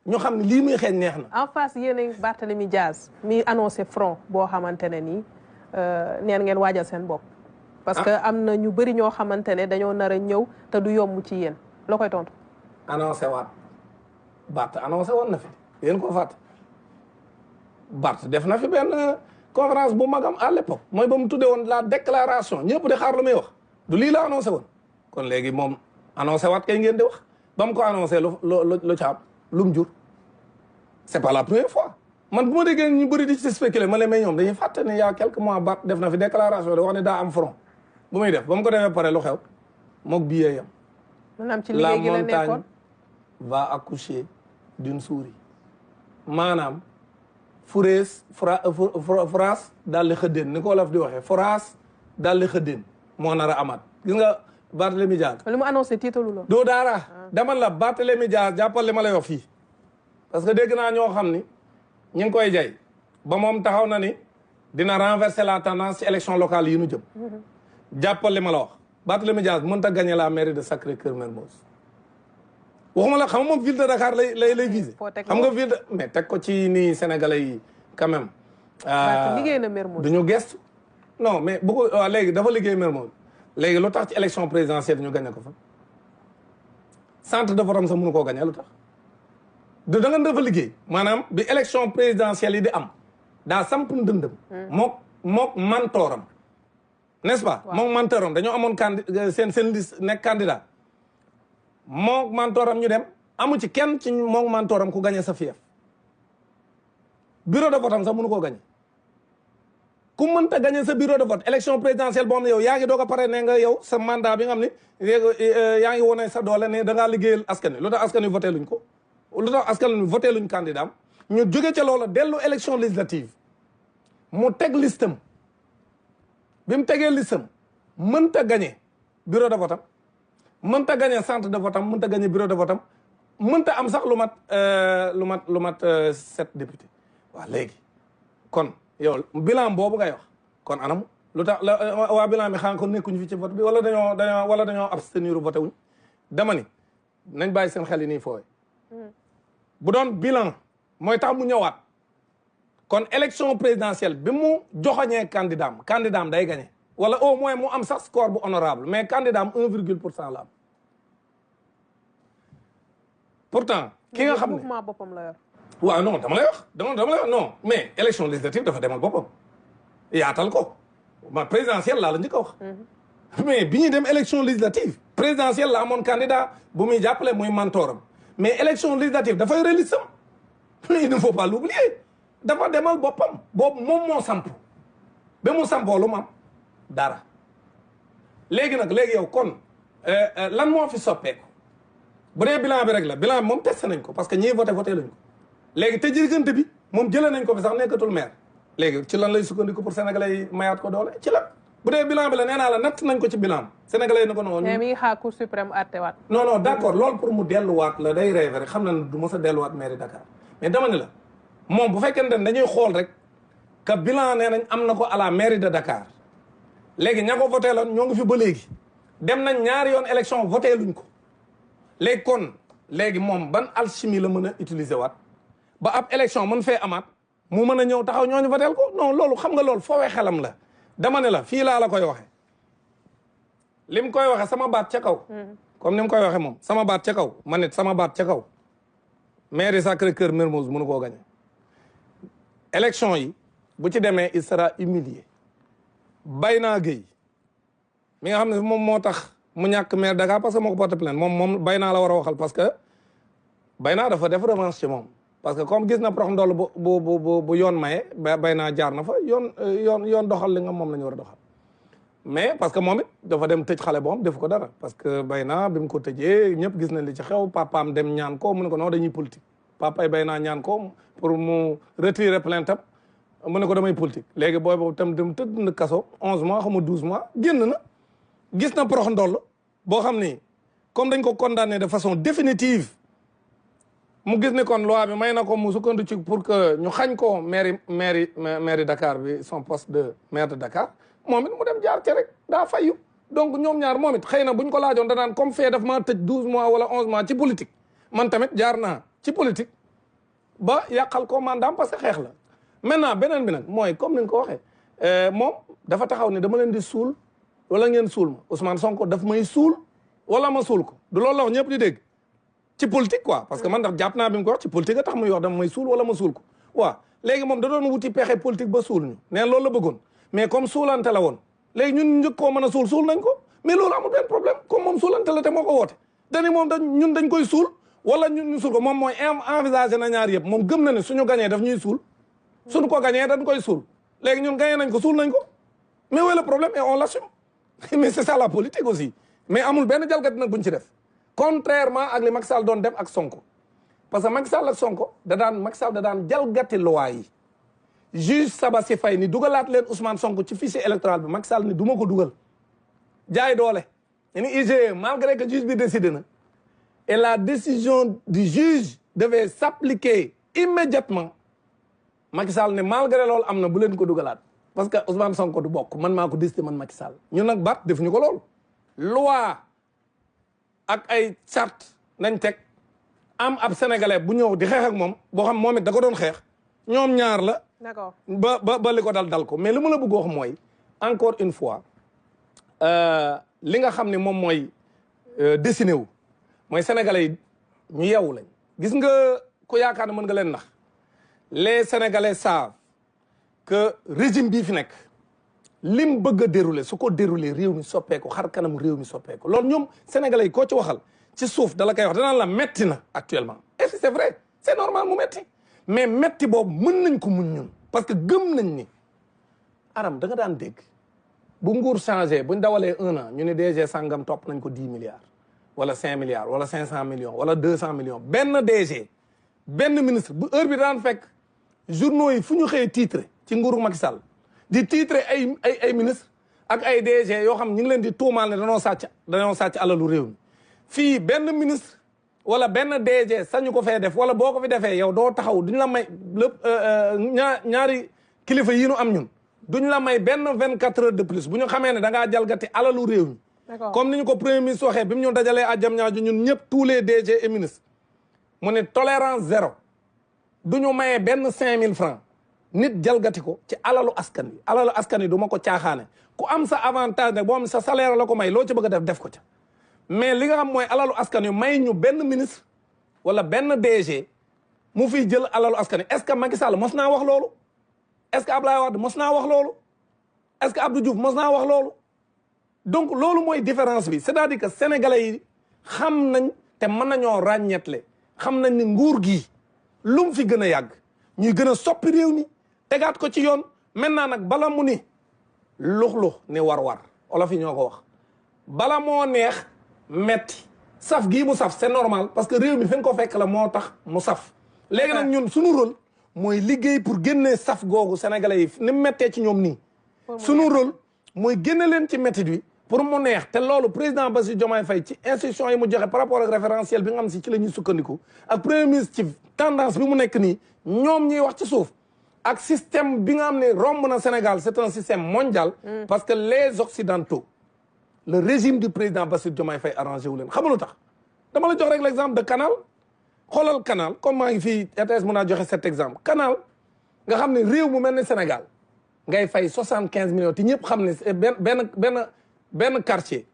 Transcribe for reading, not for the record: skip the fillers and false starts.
ñu xam ne lii muy xeeñ neex na. en face yéen Barthélémy Diaz mi annoncé front boo xamante ne nii neen ngeen waajal seen bopp. parce que am na ñu bëri ñoo xamante ne dañoo nar a ñëw te du yomb ci yéen loo koy tontu. annoncé waat Bart annoncé woon na fi yéen ko fàtte Bart def na fi benn conférence bu magam à l'époque mooy ba mu tuddee woon la déclaration ñëpp di xaar lu muy wax du lii la annoncé woon kon léegi moom annoncé waat kay ngeen di wax ba mu ko annoncé lu ca am lu mu jur c'est pas la première fois man bu ma déggee ñu bëri di ci spéculer ma leen may ñoom dañuy fàtte ne y a quelques mois Bart def na fi déclaration de wax ne daa am front bu muy def ba mu ko defee pare lu xew mook billet yam maanaam ci liggéey gi la nekkoon la montagne va accoucher d'une souris maanaam France daal di xëddeen ni ko Wolof di waxee France daal di xëddeen moo nar a amaat gis nga Barthélémy Diaz li mu annoncé tiitalu la doo daara dama la Barthélémy Diaz jàppal li ma lay wax fii parce que dégg naa ñoo xam ni ñu ngi koy jay ba moom taxaw na ni dina renverser la tendance ci élection locale yi nu jëm jàppal li ma la wax Barthélémy Diaz mënut a gagner la mairie de Sacré-Cœur Mermoz waxuma la xam nga moom ville de Dakar lay viser xam nga ville de mais teg ko ci nii Sénégalais yi quand même liggéey na Mermoz duñu gestu non mais bu ko waaw léegi dafa liggéey Mermoz léegi lu tax ci élection présidentielle ñu gagné ko fa centre de vote am sax mënu koo gagné lu tax da nga dafa liggéey maanaam bi élection présidentielle yi di am daa samp ndëndëm mook mantooram n'est-ce pas mook mantooram dañoo amoon seen liste nekk candidat mook mantooram ñu dem amu ci kenn ci mook mantooram ku gagné sa fief bureau de vote am sax mënu koo gagné ku mënta gagné sa bureau de vote élection présidentielle boo xam ne yow yaa ngi doog a pare ne nga yow sa mandat bi nga xam ne yaa ngi wone sa doole ne da ngaa liggéeyal askan wi lu tax askan wi voté luñ ko lu tax askan wi voté luñ candidat am ñu jóge ca loola dellu élection législative mu teg listam bi mu tegee listam mënta gagné bureau de vote am mënta gagné centre de vote am mënta gagné bureau de vote am mënta am sax lu mat 7 députés waaw léegi kon yow bilan boobu ngay wax kon anam lu tax waa bilan bi xanaa kon nekkuñu fi ci vote bi wala dañoo abstenir voté wuñ dama ni nañ bàyyi seen xel yi nii fooy bu doon bilan mooy tax mu ñëwaat kon élection présidentielle bi mu joxoñee candidat am day gagné wala au moins mu am sax score bu honorable mais candidat am 1,% la am pourtant ki nga xam ne mouvement boppam la yor waaw non dama lay wax non mais élection législative dafa demal boppam yaatal ko ma présidentielle laa la njëkk a wax mais bi ñuy dem élection législative présidentielle la amoon candidat bu muy jàppale muy mantooram mais élection législative dafay relisam mais il ne faut pas l'oublier dafa demal boppam boobu moom moo samp ba mu sampoo lu mu am dara léegi yow kon lan moo fi soppeeku bu dee bilan bi rek la bilan bi moom testé nañ ko parce que ñiy voté lañ ko léegi te diggante bi moom jëlee nañ ko fi sax nekkatul maire léegi ci lan lay sukkandiku pour sénégalais yi mayaat ko doole ci lan bu dee bilan bi la nee naa la natt nañ ko ci bilan sénégalais yi na ko noonu mais mi ngi xaar cour suprême attewaat non d'accord loolu pour mu delluwaat la day rêvé rek xam na ne du mos a delluwaat mairie Dakar mais dama ne la moom bu fekkente ne dañuy xool rek que bilan nee nañ am na ko à la mairie de Dakar léegi ña ko voté loon ñoo ngi fi ba léegi dem nañ ñaari yoon élection voté luñ ko léegi kon léegi moom ban alchimie la mën a utiliser waat ba ab élection mën fee amaat mu mën a ñëw taxaw ñooñu voté ko non loolu xam nga loolu foowee xelam la dama ne la fii laa la koy waxe li mu koy waxe sama baat ca kaw comme ni mu koy waxe moom sama baat ca kaw man it sama baat ca kaw mairie Sacré-Cœur Mermoz mënu koo gagné élection yi bu ci demee il sera humilié Bayna Gueye mi nga xam ne moom moo tax mu ñàkk maire Dakar parce que moo ko porté plainte moom Bayna la war a waxal parce que Bayna dafa def revanche ci moom parce que comme gis na prox ndoll bu yoon maye Bayna jaar na fa yoon doxal li nga moom la ñu war a doxal mais parce que moom it dafa dem tëj xale boom def ko dara parce que Bayna bi mu ko tëjee ñëpp gis nañ li ci xew papaam dem ñaan ko mu ne ko non dañuy politique papay Bayna ñaan ko pour mu retirer plainte am mu ne ko damay politique léegi booy boobu tam dem tëdd na kaso 11 mois xam nga 12 mois génn na gis na prox ndoll boo xam ni comme dañ ko condamné de façon définitive mu gis ni kon loi bi may na ko mu sukkandu ci pour que ñu xañ ko mairie Dakar bi son poste de maire de Dakar moom it mu dem jaar ci rek daa fayu donc ñoom ñaar moom it xëy na buñ ko laajoon danaan comme fee daf maa tëj 12 mois wala 11 mois ci politique man tamit jaar naa ci politique ba yàqal ko mandaam parce que xeex la maintenant beneen bi nag mooy comme ni nga ko waxee moom dafa taxaw ne dama leen di suul wala ngeen suul ma Ousmane Sonko daf may suul wala ma suul ko du loolu la wax ñëpp di dégg ci politique quoi parce que man ndax jàpp naa bi mu ko wax ci politique a tax muy wax dama may suul wala ma suul ko waaw léegi moom da doon wuti pexe politique ba suul ñu ne loolu la bëggoon mais comme suulante la woon léegi ñun njëkk koo mën a suul nañ ko mais loolu amul benn problème comme moom suulante la te moo ko woote dani moom ñun dañ koy suul wala ñun ñu suul ko moom mooy envisagé na ñaar yëpp moom gëm na ne suñu gañee daf ñuy suul suñu ko gañee dañ koy suul léegi ñun gañee nañ ko suul nañ ko mais où est le problème et on l'assume mais c'est ça la politique aussi mais amul benn jalgati nag buñ ci def contrairement ak li Macky Sall doon def ak Sonko parce que Macky Sall ak Sonko Macky Sall da daan jalgati loi yi juge Sabassi Faye ni dugalaat leen Ousmane Sonko ci fichier électoral bi Macky Sall ni du ma ko dugal jaay doole ni IGE malgré que juge bi décidé na et la décision du juge devait s'appliquer immédiatement Macky Sall ne malgré loolu am na bu leen ko dugalaat parce que Ousmane Sonko du bokk man maa ko décidé man Macky Sall ñun nag bat def ñu ko loolu loi ak ay charte nañ teg am ab sénégalais bu ñëw di xeex ak moom boo xam moom it da ko doon xeex ñoom ñaar la d'accord ba li ko dal ko mais li ma la bëgg wax mooy encore une fois li nga xam ne moom mooy dessiné wu mooy sénégalais yi ñu yeewu lañ gis nga ko yaakaar ne mën nga leen nax les sénégalais savent que régime bii fi nekk lim bëgg a dérouler su ko dérouler réew mi soppeeku xar kanam réew mi soppeeku loolu ñoom sénégalais yi koo ci waxal ci suuf dala koy wax danaan la metti na actuellement et c'est vrai c'est normal mu metti mais metti boobu mën nañ ko muñ ñun parce que gëm nañ ni aram da nga daan dégg bu nguur changé buñ dawalee 1 an ñu ne DG sangam topp nañ ko 10 milliards wala 5 milliards wala 500 millions wala 200 millions benn DG benn ministre bu heure bi daan fekk journaux yi fu ñu xëyee titre ci nguuru Macky Sall di titre ay ministre ak ay DG yoo xam ñu ngi leen di tuumaal ne dañoo sàcc alalu réew mi fii benn ministre wala benn DG sañu ko fee def wala boo ko fi defee yow doo taxaw duñ la may lépp ñaari kilifa yi nu am ñun duñ la may benn 24 heures de plus bu ñu xamee ne da ngaa jalgati alalu réew mi comme ni ñu ko premier ministre waxee bi mu ñu dajalee à Diamniadio ñun ñëpp tous les DG et ministres mu ne tolérance zéro du ñu mayee benn 5000 francs nit jalgati ko ci alalu askan wi du ma ko caaxaane ku am sa avantage nag boo xam ne sa salaire la ko may loo ci bëgg a def ko ca mais li nga xam mooy alalu askan wi may ñu benn ministre wala benn DG mu fiy jël alalu askan wi est-ce que Macky Sall mos naa wax loolu est-ce que Abdoulaye Wade mos naa wax loolu est-ce que Abdou Diouf mos naa wax loolu donc loolu mooy différence bi c'est-à-dire que sénégalais yi xam nañ te mën nañoo ràññetle xam nañ ni nguur gi lu mu fi gën a yàgg ñuy gën a soppi réew mi tegaat ko ci yoon maintenant nag bala mu ni lux-lux ni war-war olof yi ñoo ko wax bala moo neex metti saf gii mu saf c'est normal parce que réew mi fi nga ko fekk la moo tax mu saf léegi nag ñun suñu rôle mooy liggéey pour génnee saf googu sénégalais yi ni mu mettee ci ñoom nii suñu rôle mooy génne leen ci métti bi pour mu neex te loolu président Bassirou Diomaye Faye ci instruction yi mu joxe par rapport ak référentiel bi nga xam si ci la ñuy sukkandiku ak premier ministre ci tendance bi mu nekk nii ñoom ñuy wax ci suuf ak système bi nga xam ne romb na Sénégal c'est un système mondial parce que les occidentaux le régime du président Bassirou Diomaye Faye arrangé wu leen xam nga lu tax dama la jox rek l'exemple de Canal xoolal Canal comme maa ngi fii RTS mën naa joxe cet exemple Canal nga xam ne réew mu mel ne Sénégal ngay fay 75 millions te ñëpp xam ne benn quartier